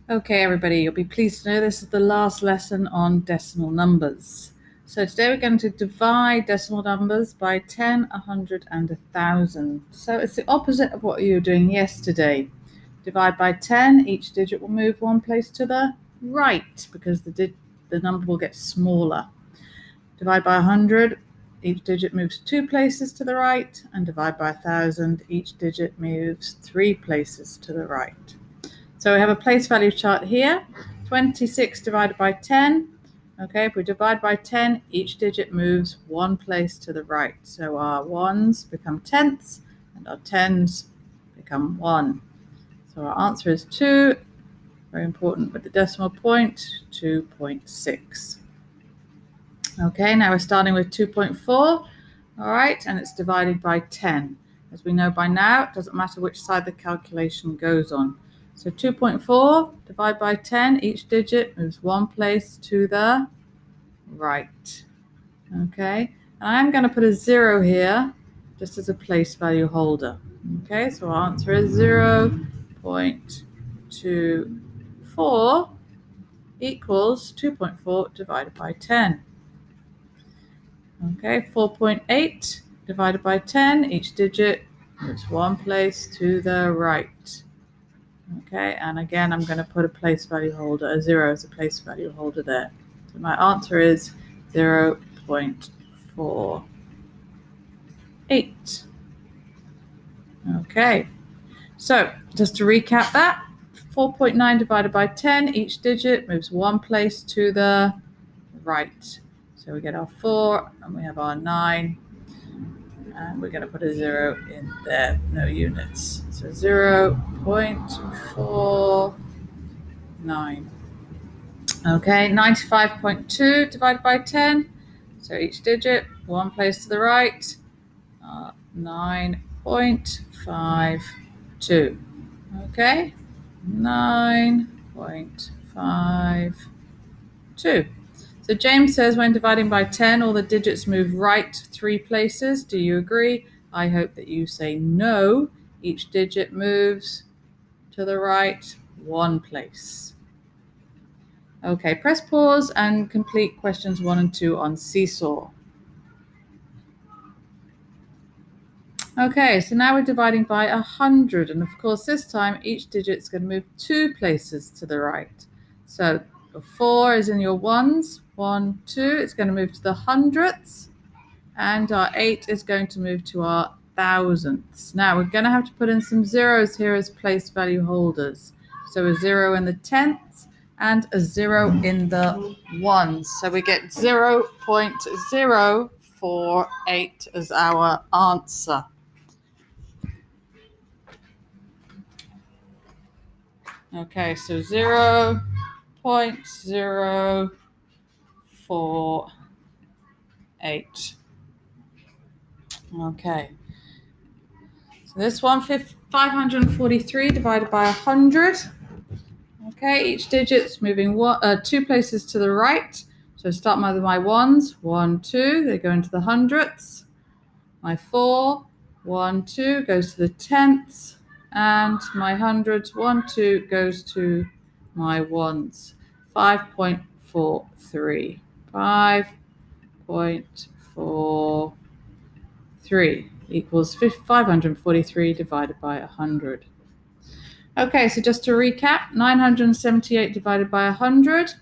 Okay, everybody, you'll be pleased to know this is the last lesson on decimal numbers. So today we're going to divide decimal numbers by 10, 100, and 1,000. So it's the opposite of what you were doing yesterday. Divide by 10, each digit will move one place to the right because the number will get smaller. Divide by 100, each digit moves 2 places to the right, and divide by 1,000, each digit moves 3 places to the right. So we have a place value chart here, 26 divided by 10. Okay, if we divide by 10, each digit moves one place to the right. So our ones become tenths and our tens become 1. So our answer is 2, very important with the decimal point, 2.6. Okay, now we're starting with 2.4. All right, and it's divided by 10. As we know by now, it doesn't matter which side the calculation goes on. So 2.4 divided by 10, each digit moves one place to the right. Okay, and I'm going to put a 0 here just as a place value holder. Okay, so our answer is 0.24 equals 2.4 divided by 10. Okay, 4.8 divided by 10, each digit moves one place to the right. Okay, and again, I'm going to put a place value holder, a 0 as a place value holder there. So my answer is 0.48. Okay, so just to recap that, 4.9 divided by 10, each digit moves one place to the right. So we get our 4 and we have our 9. And we're going to put a 0 in there, no units. So 0.49. Okay, 95.2 divided by 10. So each digit, one place to the right, 9.52. Okay, 9.52. So James says when dividing by 10, all the digits move right 3 places. Do you agree? I hope that you say no. Each digit moves to the right 1 place. Okay, press pause and complete questions 1 and 2 on Seesaw. Okay, so now we're dividing by 100. And of course, this time each digit's going to move 2 places to the right. So the 4 is in your ones, 1, 2. It's going to move to the hundredths. And our 8 is going to move to our thousandths. Now we're going to have to put in some zeros here as place value holders. So a 0 in the tenths and a 0 in the ones. So we get 0.048 as our answer. Okay, so 0.048. Okay. So this one, 543 divided by 100. Okay, each digit's moving 2 places to the right. So start with my ones, 1, 2, they go into the hundredths. My 4, 1, 2 goes to the tenths. And my hundreds, 1, 2 goes to my ones. 5.43. 5.43 equals 543 divided by 100. Okay, so just to recap, 978 divided by 100.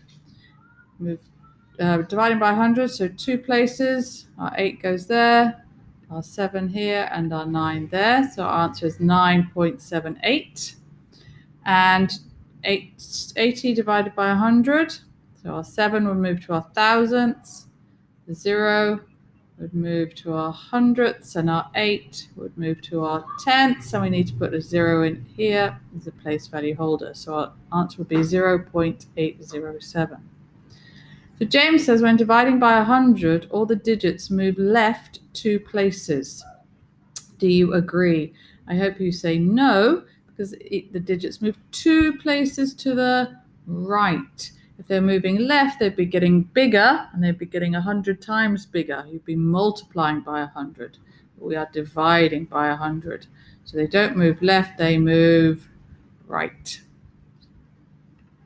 Dividing by 100, so 2 places. Our 8 goes there, our 7 here, and our 9 there. So our answer is 9.78. And 80 divided by 100. So our 7 will move to our thousandths. The 0 would move to our hundredths, and our 8 would move to our tenths, and we need to put a 0 in here as a place value holder. So our answer would be 0.807. So James says when dividing by 100, all the digits move left 2 places. Do you agree? I hope you say no, because the digits move 2 places to the right. If they're moving left, they'd be getting bigger, and they'd be getting 100 times bigger. You'd be multiplying by 100. We are dividing by 100. So they don't move left, they move right.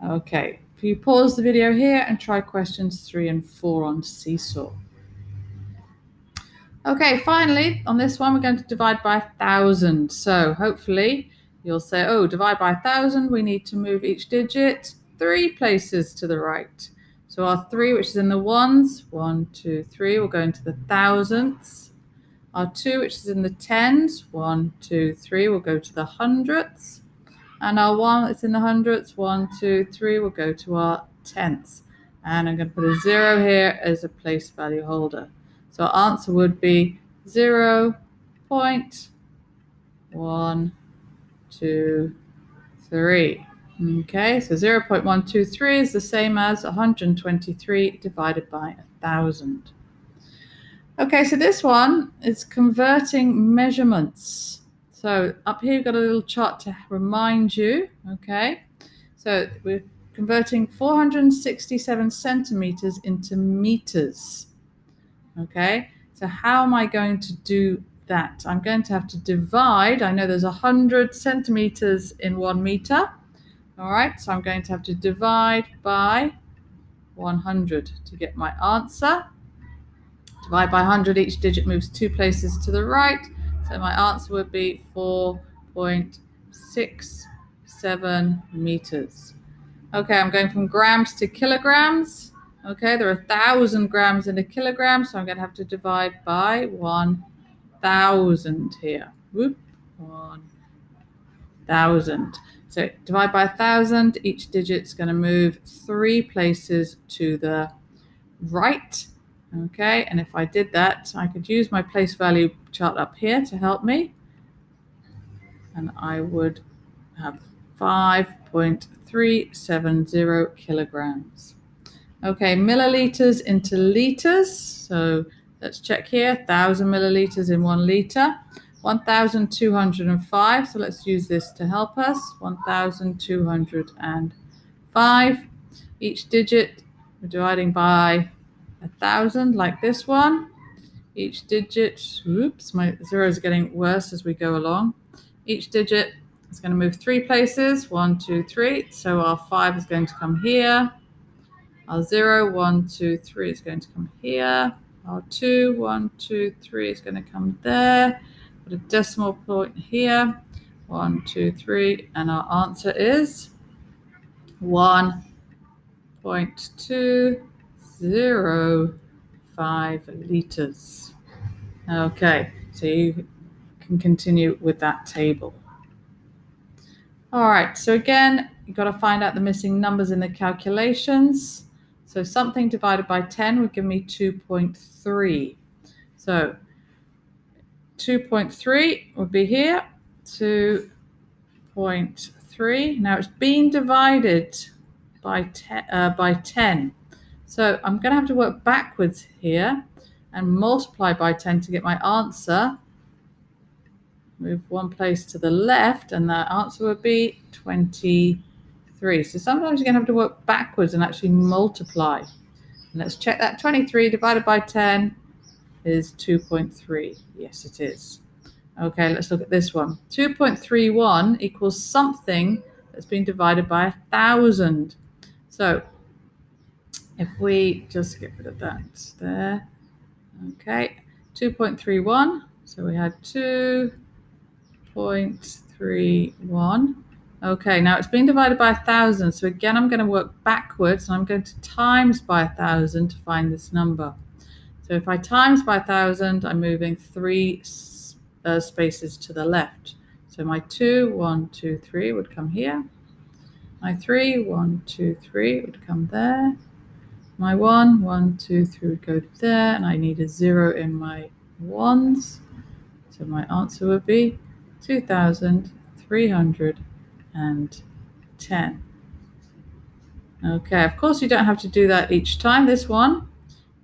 Okay, if you pause the video here and try questions 3 and 4 on Seesaw. Okay, finally, on this one, we're going to divide by 1,000. So hopefully you'll say, oh, divide by 1,000, we need to move each digit 3 places to the right. So our 3, which is in the ones, 1, 2, 3, will go into the thousandths. Our 2, which is in the tens, 1, 2, 3, will go to the hundredths. And our 1 that's in the hundredths, 1, 2, 3, will go to our tenths. And I'm going to put a 0 here as a place value holder. So our answer would be 0.123. Okay, so 0.123 is the same as 123 divided by 1,000. Okay, so this one is converting measurements. So up here, you've got a little chart to remind you, okay? So we're converting 467 centimeters into meters, okay? So how am I going to do that? I'm going to have to divide. I know there's 100 centimeters in 1 meter, all right? So I'm going to have to divide by 100 to get my answer. Divide by 100, each digit moves 2 places to the right. So my answer would be 4.67 meters. Okay, I'm going from grams to kilograms. Okay, there are 1,000 grams in a kilogram, so I'm going to have to divide by 1,000 here. Whoop, 1,000. So divide by 1,000, each digit's going to move 3 places to the right. Okay, and if I did that, I could use my place value chart up here to help me. And I would have 5.370 kilograms. Okay, milliliters into liters. So let's check here, 1,000 milliliters in 1 liter. 1,205, so let's use this to help us. 1,205. Each digit, we're dividing by 1,000, like this one. Each digit, oops, my zero is getting worse as we go along. Each digit is going to move 3 places, 1, 2, 3. So our 5 is going to come here. Our 0, 1, 2, 3 is going to come here. Our 2, 1, 2, 3 is going to come there. Put a decimal point here. 1, 2, 3, and our answer is 1.205 liters. Okay, so you can continue with that table. All right, so again, you've got to find out the missing numbers in the calculations. So something divided by 10 would give me 2.3. So 2.3 would be here, 2.3. Now it's being divided by 10. So I'm going to have to work backwards here and multiply by 10 to get my answer. Move 1 place to the left, and that answer would be 23. So sometimes you're going to have to work backwards and actually multiply. And let's check that. 23 divided by 10 is 2.3. Yes, it is. Okay, let's look at this one. 2.31 equals something that's been divided by 1,000. So if we just get rid of that there. Okay, 2.31. So we had 2.31. Okay, now it's been divided by 1,000. So again, I'm going to work backwards, and I'm going to times by 1,000 to find this number. So if I times by 1,000, I'm moving 3 spaces to the left. So my 2, 1, 2, 3 would come here. My 3, 1, 2, 3 would come there. My 1, 1, 2, 3 would go there, and I need a 0 in my ones. So my answer would be 2,310. Okay, of course you don't have to do that each time. This one,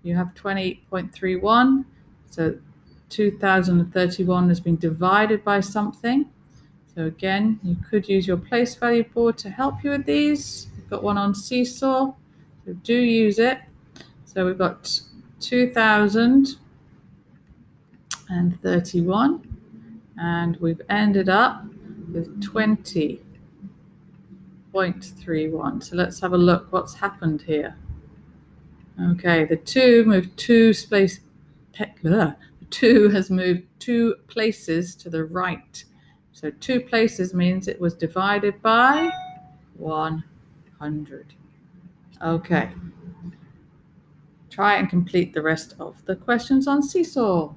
you have 20.31. So 2,031 has been divided by something. So again, you could use your place value board to help you with these. You've got one on Seesaw, so do use it. So we've got 2,031, and we've ended up with 20. 0.31. So let's have a look what's happened here. Okay, the 2 moved 2 space. The 2 has moved 2 places to the right. So 2 places means it was divided by 100. Okay. Try and complete the rest of the questions on Seesaw.